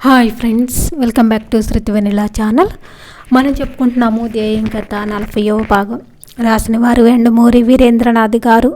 Hi friends, welcome back to Shruti vanilla channel. మనం చెప్పుకుంటున్నాము ధ్యేయం కథ 40వ భాగం. రాసిన వారు ఎండమూరి వీరేంద్రనాథ్ గారు.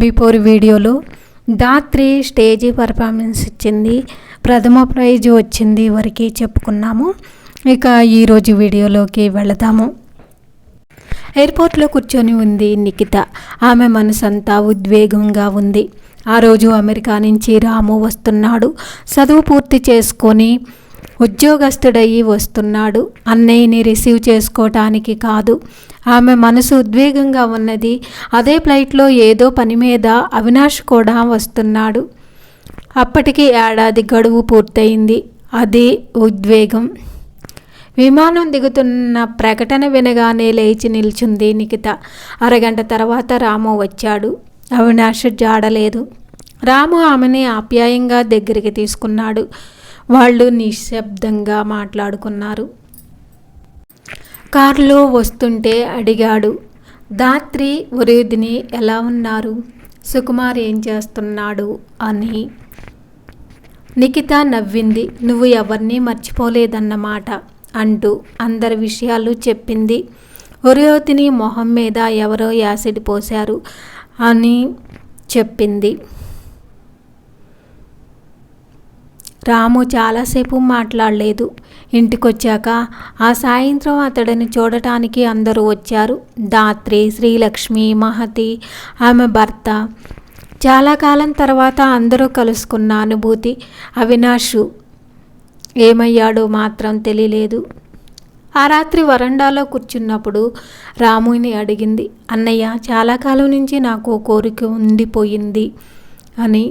బిఫోర్ వీడియోలో ధాత్రి స్టేజీ పర్ఫార్మెన్స్ ఇచ్చింది, ప్రథమ ప్రైజ్ వచ్చింది వరకు చెప్పుకున్నాము. ఇక ఈరోజు వీడియోలోకి వెళదాము. ఎయిర్పోర్ట్లో కూర్చొని ఉంది నిఖిత. ఆమె మనసంతా ఉద్వేగంగా ఉంది. ఆ రోజు అమెరికా నుంచి రాము వస్తున్నాడు. చదువు పూర్తి చేసుకొని ఉద్యోగస్తుడయ్యి వస్తున్నాడు. అన్నయ్యని రిసీవ్ చేసుకోవటానికి కాదు. ఆమె మనసు ఉద్వేగంగా ఉన్నది. అదే ఫ్లైట్లో ఏదో పని మీద అవినాష్ కూడా వస్తున్నాడు. అప్పటికి ఏడాది గడువు పూర్తయింది. అదే ఉద్వేగం. విమానం దిగుతున్న ప్రకటన వినగానే లేచి నిల్చుంది నిఖిత. అరగంట తర్వాత రాము వచ్చాడు. అవినాష్ జాడలేదు. రాము ఆమెని ఆప్యాయంగా దగ్గరికి తీసుకున్నాడు. వాళ్ళు నిశ్శబ్దంగా మాట్లాడుకున్నారు. కారులో వస్తుంటే అడిగాడు, ధాత్రి వరుదిని ఎలా ఉన్నారు, సుకుమార్ ఏం చేస్తున్నాడు అని. నిఖిత నవ్వింది. నువ్వు ఎవరిని మర్చిపోలేదన్నమాట అంటూ అందరి విషయాలు చెప్పింది. వరుదిని మొహం మీద ఎవరో యాసిడ్ పోశారు అని చెప్పింది. రాము చాలాసేపు మాట్లాడలేదు. ఇంటికొచ్చాక ఆ సాయంత్రం అతడిని చూడటానికి అందరూ వచ్చారు. ధాత్రి, శ్రీలక్ష్మి, మహతి, ఆమె భర్త. చాలా కాలం తర్వాత అందరూ కలుసుకున్న అనుభూతి. అవినాష్ ఏమయ్యాడో మాత్రం తెలియలేదు. ఆ రాత్రి వరండాలో కూర్చున్నప్పుడు రాముని అడిగింది, అన్నయ్య చాలా కాలం నుంచి నాకు కోరిక ఉండిపోయింది అని.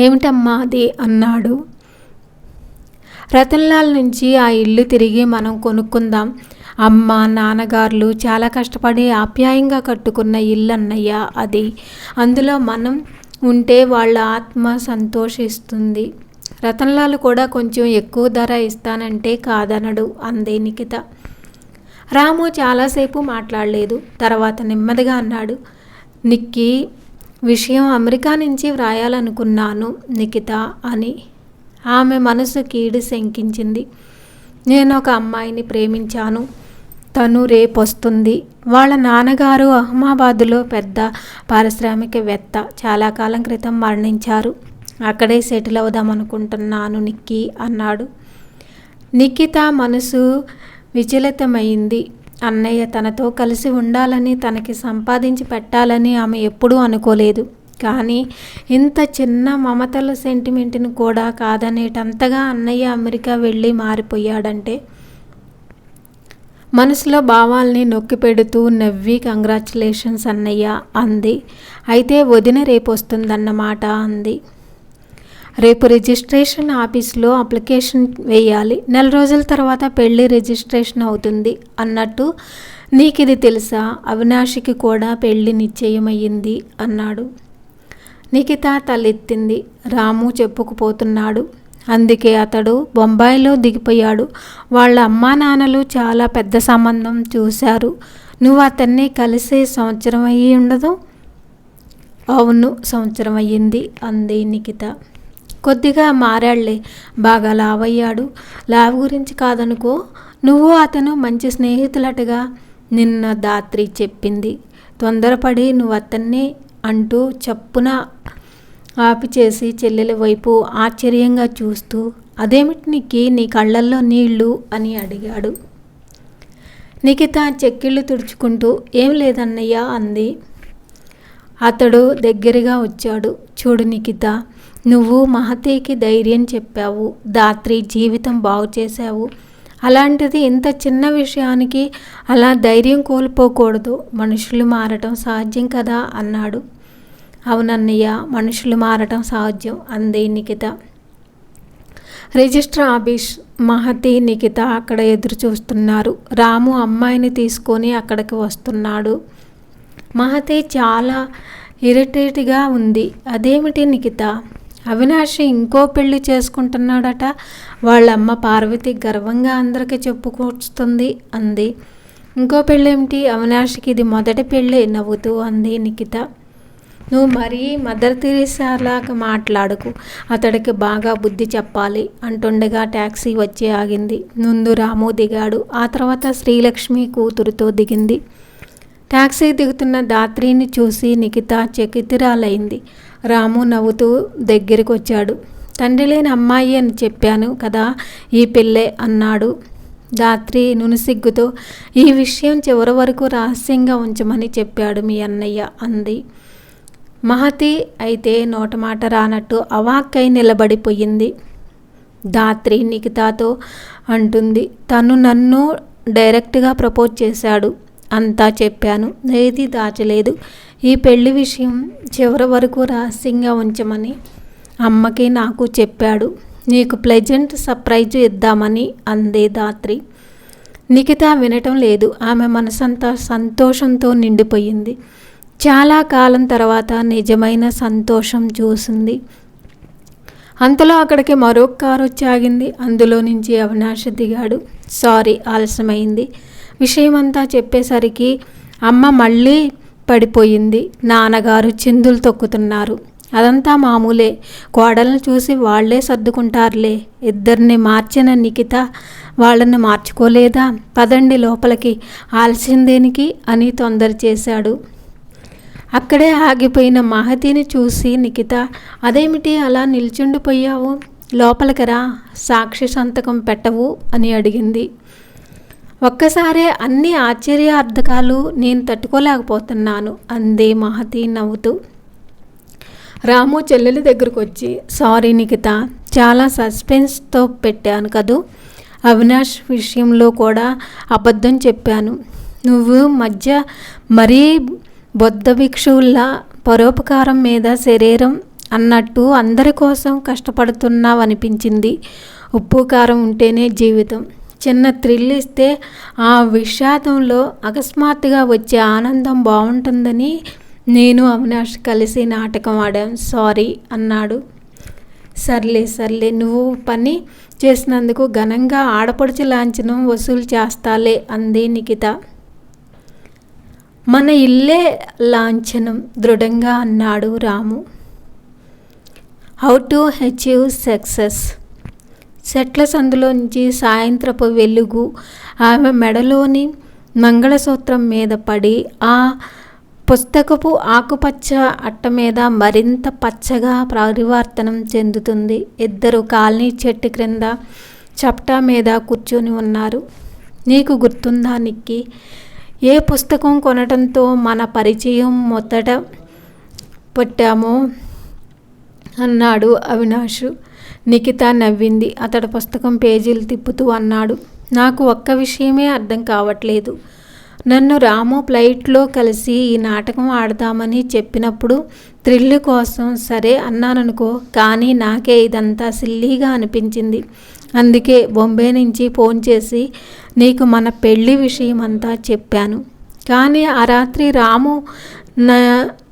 ఏమిటమ్మా అది అన్నాడు. రతన్లాల్ నుంచి ఆ ఇల్లు తిరిగి మనం కొనుక్కుందాం. అమ్మ నాన్నగారులు చాలా కష్టపడి ఆప్యాయంగా కట్టుకున్న ఇల్లు అన్నయ్య అది. అందులో మనం ఉంటే వాళ్ళ ఆత్మ సంతోషిస్తుంది. రతన్లాల్ కూడా కొంచెం ఎక్కువ ధర ఇస్తానంటే కాదనడు అంది నిఖిత. రాము చాలాసేపు మాట్లాడలేదు. తర్వాత నెమ్మదిగా అన్నాడు, నిక్కి విషయం అమెరికా నుంచి వ్రాయాలనుకున్నాను నిఖిత అని. ఆమె మనసు కీడు శంకించింది. నేను ఒక అమ్మాయిని ప్రేమించాను. తను రేపొస్తుంది. వాళ్ళ నాన్నగారు అహ్మదాబాదులో పెద్ద పారిశ్రామికవేత్త. చాలా కాలం క్రితం మరణించారు. అక్కడే సెటిల్ అవుదామనుకుంటున్నాను నిక్కీ అన్నాడు. నిఖిత మనసు విచలితమైంది. అన్నయ్య తనతో కలిసి ఉండాలని, తనకి సంపాదించి పెట్టాలని ఆమె ఎప్పుడూ అనుకోలేదు. కానీ ఇంత చిన్న మమతల సెంటిమెంట్ని కూడా కాదనేటంతగా అన్నయ్య అమెరికా వెళ్ళి మారిపోయాడంటే. మనసులో భావాల్ని నొక్కి పెడుతూ నవ్వి కంగ్రాచులేషన్స్ అన్నయ్య అంది. అయితే వదిన రేపు వస్తుందన్నమాట అంది. రేపు రిజిస్ట్రేషన్ ఆఫీస్లో అప్లికేషన్ వేయాలి. 4 రోజుల తర్వాత పెళ్ళి రిజిస్ట్రేషన్ అవుతుంది అన్నట్టు నీకు ఇది తెలుసా, అవినాష్కి కూడా పెళ్ళి నిశ్చయమయ్యింది అన్నాడు. నిఖిత తలెత్తింది. రాము చెప్పుకుపోతున్నాడు. అందుకే అతడు బొంబాయిలో దిగిపోయాడు. వాళ్ళ అమ్మా నాన్నలు చాలా పెద్ద సంబంధం చూశారు. నువ్వు అతన్ని కలిసే సంవత్సరం అయ్యి ఉండదు. అవును, సంవత్సరం అయ్యింది అంది నిఖిత. కొద్దిగా మారాళ్లే, బాగా లావయ్యాడు. లావు గురించి కాదనుకో, నువ్వు అతను మంచి స్నేహితులటగా నిన్న ధాత్రి చెప్పింది. తొందరపడి నువ్వు అతన్ని అంటూ చప్పున ఆపిచేసి చెల్లెల వైపు ఆశ్చర్యంగా చూస్తూ, అదేమిటి నీకి, నీ కళ్ళల్లో నీళ్ళు అని అడిగాడు. నిఖిత చెక్కిళ్ళు తుడుచుకుంటూ ఏం లేదన్నయ్య అంది. అతడు దగ్గరగా వచ్చాడు. చూడు నిఖిత, నువ్వు మహతికి ధైర్యం చెప్పావు, ధాత్రి జీవితం బాగు చేశావు. అలాంటిది ఇంత చిన్న విషయానికి అలా ధైర్యం కోల్పోకూడదు. మనుషులు మారటం సహజం కదా అన్నాడు. అవునన్నయ్య, మనుషులు మారటం సహజం అంది నిఖిత. Register office. మహతి, నిఖిత అక్కడ ఎదురు చూస్తున్నారు. రాము అమ్మాయిని తీసుకొని అక్కడికి వస్తున్నాడు. మహతి చాలా ఇరిటేట్గా ఉంది. అదేమిటి నిఖిత, అవినాష్ ఇంకో పెళ్లి చేసుకుంటున్నాడట. వాళ్ళమ్మ పార్వతి గర్వంగా అందరికీ చెప్పుకొస్తుంది అంది. ఇంకో పెళ్ళేమిటి, అవినాష్కి ఇది మొదటి పెళ్ళే నవ్వుతూ అంది నిఖిత. నువ్వు మరీ మదర్ తెరీసాలాగా మాట్లాడకు, అతడికి బాగా బుద్ధి చెప్పాలి అంటుండగా ట్యాక్సీ వచ్చి ఆగింది. ముందు రాము దిగాడు. ఆ తర్వాత శ్రీలక్ష్మి కూతురుతో దిగింది. ట్యాక్సీ దిగుతున్న దాత్రిని చూసి నిఖిత చకితురాలైంది. రాము నవ్వుతూ దగ్గరికి వచ్చాడు. తండ్రి లేని అమ్మాయి అని చెప్పాను కదా, ఈ పిల్లే అన్నాడు. దాత్రి నునుసిగ్గుతో ఈ విషయం చివరి వరకు రహస్యంగా ఉంచమని చెప్పాడు మీ అన్నయ్య అంది. మహతి అయితే నోటమాట రానట్టు అవాక్కై నిలబడిపోయింది. దాత్రి నిఖితతో అంటుంది, తను నన్ను డైరెక్ట్గా ప్రపోజ్ చేశాడు, అంతా చెప్పాను, ఏది దాచలేదు. ఈ పెళ్లి విషయం చివరి వరకు రహస్యంగా ఉంచమని అమ్మకి నాకు చెప్పాడు. నీకు ప్లెజెంట్ సర్ప్రైజ్ ఇద్దామని అంది దాత్రి. నిఖిత వినటం లేదు. ఆమె మనసంతా సంతోషంతో నిండిపోయింది. చాలా కాలం తర్వాత నిజమైన సంతోషం చూసింది. అంతలో అక్కడికి మరో కారు వచ్చి ఆగింది. అందులో నుంచి అవినాష్ దిగాడు. సారీ, ఆలస్యమైంది. విషయమంతా చెప్పేసరికి అమ్మ మళ్ళీ పడిపోయింది. నాన్నగారు చిందులు తొక్కుతున్నారు. అదంతా మామూలే, కోడలను చూసి వాళ్లే సర్దుకుంటారులే. ఇద్దరిని మార్చిన నిఖిత వాళ్ళని మార్చుకోలేదా? పదండి లోపలికి, ఆలస్యం దేనికి అని తొందర చేశాడు. అక్కడే ఆగిపోయిన మహతిని చూసి నిఖిత, అదేమిటి అలా నిల్చుండిపోయావు, లోపలికి రా, సాక్షి సంతకం పెట్టవు అని అడిగింది. ఒక్కసారే అన్ని ఆశ్చర్యార్థకాలు నేను తట్టుకోలేకపోతున్నాను అంది మహతి నవ్వుతూ. రాము చెల్లెలి దగ్గరకు వచ్చి, సారీ నిఖిత, చాలా సస్పెన్స్తో పెట్టాను కదూ. అవినాష్ విషయంలో కూడా అబద్ధం చెప్పాను. నువ్వు మధ్య మరీ బొద్ధ భిక్షువుల్లా పరోపకారం మీద శరీరం అన్నట్టు అందరి కోసం కష్టపడుతున్నావనిపించింది. ఉప్పు కారం ఉంటేనే జీవితం. చిన్న థ్రిల్ ఇస్తే ఆ విషాదంలో అకస్మాత్తుగా వచ్చే ఆనందం బాగుంటుందని నేను అవినాష్ కలిసి నాటకం ఆడాం, సారీ అన్నాడు. సర్లే, నువ్వు పని చేసినందుకు ఘనంగా ఆడపడుచు లాంఛనం వసూలు చేస్తాలే అంది నిఖిత. మన ఇల్లే లాంఛనం దృఢంగా అన్నాడు Ramu. How to achieve success. చెట్ల సందులోంచి సాయంత్రపు వెలుగు ఆమె మెడలోని మంగళసూత్రం మీద పడి ఆ పుస్తకపు ఆకుపచ్చ అట్ట మీద మరింత పచ్చగా పరివర్తనం చెందుతుంది. ఇద్దరు కాలనీ చెట్టు క్రింద చప్టా మీద కూర్చొని ఉన్నారు. నీకు గుర్తుందా నిక్కి, ఏ పుస్తకం కొనటంతో మన పరిచయం మొదట పెట్టామో అన్నాడు అవినాష్. నిఖిత నవ్వింది. అతడు పుస్తకం పేజీలు తిప్పుతూ అన్నాడు, నాకు ఒక్క విషయమే అర్థం కావట్లేదు. నన్ను రాము ఫ్లైట్లో కలిసి ఈ నాటకం ఆడదామని చెప్పినప్పుడు థ్రిల్ కోసం సరే అన్నాననుకో, కానీ నాకే ఇదంతా సిల్లీగా అనిపించింది. అందుకే బొంబే నుంచి ఫోన్ చేసి నీకు మన పెళ్లి విషయం అంతా చెప్పాను. కానీ ఆ రాత్రి రాము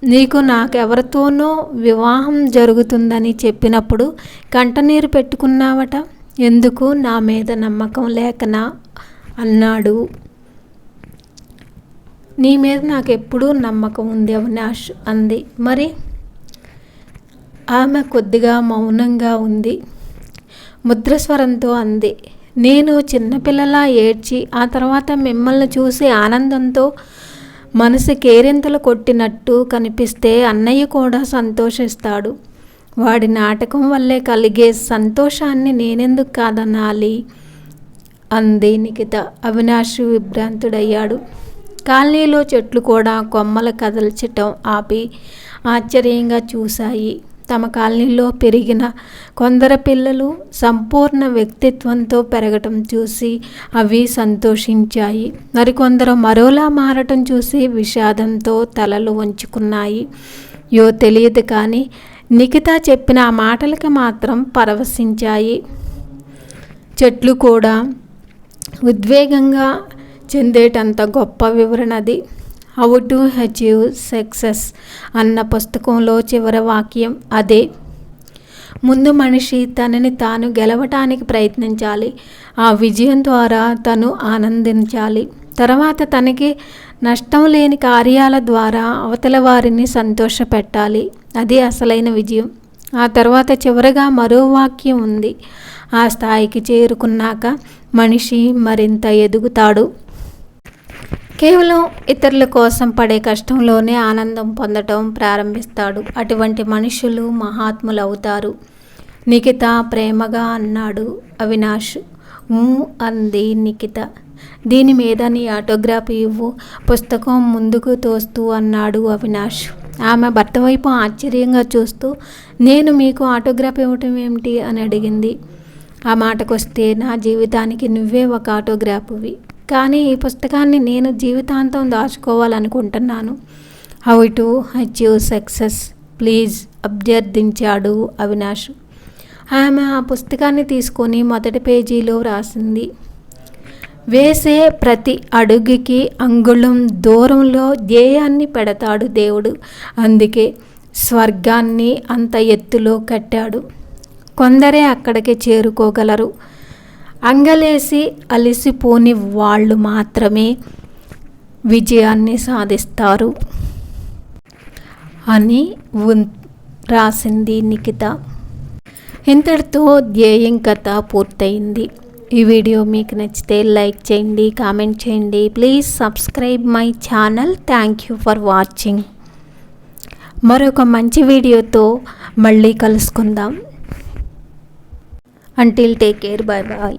నీకు నాకెవరితోనో వివాహం జరుగుతుందని చెప్పినప్పుడు కంటనీరు పెట్టుకున్నావట. ఎందుకు? నా మీద నమ్మకం లేకనా అన్నాడు. నీ మీద నాకు ఎప్పుడూ నమ్మకం ఉంది అవినాష్ అంది. మరి? ఆమె కొద్దిగా మౌనంగా ఉంది. ముద్రస్వరంతో అంది, నేను చిన్నపిల్లలా ఏడ్చి ఆ తర్వాత మిమ్మల్ని చూసి ఆనందంతో మనసు కేరింతలు కొట్టినట్టు కనిపిస్తే అన్నయ్య కూడా సంతోషిస్తాడు. వాడి నాటకం వల్లే కలిగే సంతోషాన్ని నేనెందుకు కాదనాలి అంది నిఖిత. అవినాష్ విభ్రాంతుడయ్యాడు. కాలనీలో చెట్లు కూడా కొమ్మలు కదల్చటం ఆపి ఆశ్చర్యంగా చూశాయి. తమ కాలనీలో పెరిగిన కొందరు పిల్లలు సంపూర్ణ వ్యక్తిత్వంతో పెరగటం చూసి అవి సంతోషించాయి. మరికొందరు మరోలా మారటం చూసి విషాదంతో తలలు వంచుకున్నాయి. తెలియదు కానీ నిఖిత చెప్పిన ఆ మాటలకి మాత్రం పరవశించాయి. చెట్లు కూడా ఉద్వేగంగా చెందేటంత గొప్ప వివరణది. హౌ టు అచీవ్ సక్సెస్ అన్న పుస్తకంలో చివరి వాక్యం అదే. ముందు మనిషి తనని తాను గెలవటానికి ప్రయత్నించాలి. ఆ విజయం ద్వారా తను ఆనందించాలి. తర్వాత తనకి నష్టం లేని కార్యాల ద్వారా అవతల వారిని సంతోషపెట్టాలి. అది అసలైన విజయం. ఆ తర్వాత చివరగా మరో వాక్యం ఉంది. ఆ స్థాయికి చేరుకున్నాక మనిషి మరింత ఎదుగుతాడు. కేవలం ఇతరుల కోసం పడే కష్టంలోనే ఆనందం పొందటం ప్రారంభిస్తాడు. అటువంటి మనుషులు మహాత్ములు అవుతారు. నిఖిత ప్రేమగా అన్నాడు. అవినాష్ అంది నిఖిత. దీని మీద నీ ఆటోగ్రాఫ్ ఇవ్వు, పుస్తకం ముందుకు తోస్తూ అన్నాడు అవినాష్. ఆమె భర్త వైపు ఆశ్చర్యంగా చూస్తూ, నేను మీకు ఆటోగ్రాఫ్ ఇవ్వటం ఏమిటి అని అడిగింది. ఆ మాటకొస్తే నా జీవితానికి నువ్వే ఒక ఆటోగ్రాఫ్వి, కానీ ఈ పుస్తకాన్ని నేను జీవితాంతం దాచుకోవాలనుకుంటున్నాను. How to achieve success please అభ్యర్థించాడు అవినాష్. ఆమె ఆ పుస్తకాన్ని తీసుకొని మొదటి పేజీలో రాసింది. వేసే ప్రతి అడుగుకి అంగుళం దూరంలో ధ్యేయాన్ని పెడతాడు దేవుడు. అందుకే స్వర్గాన్ని అంత ఎత్తులో కట్టాడు. కొందరే అక్కడికి చేరుకోగలరు. అంగలేసి అలిసిపోని వాళ్ళు మాత్రమే విజయాన్ని సాధిస్తారు అని రాసింది నిఖిత. ఇంతటితో ధ్యేయం కథ పూర్తయింది. ఈ వీడియో మీకు నచ్చితే లైక్ చేయండి, కామెంట్ చేయండి. Please subscribe my channel. Thank you for watching. మరొక మంచి వీడియోతో మళ్ళీ కలుసుకుందాం. Until take care. Bye bye.